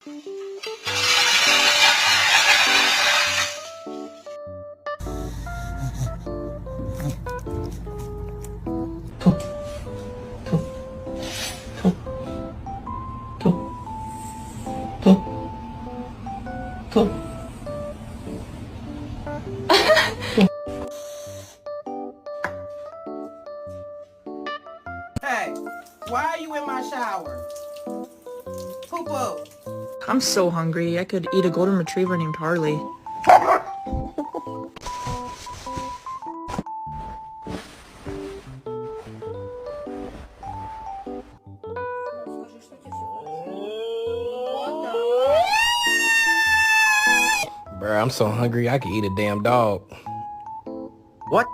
Hey, why are you in my shower? Poo-poo. I'm so hungry. I could eat a golden retriever named Harley. Bruh, I'm so hungry I could eat a damn dog. What?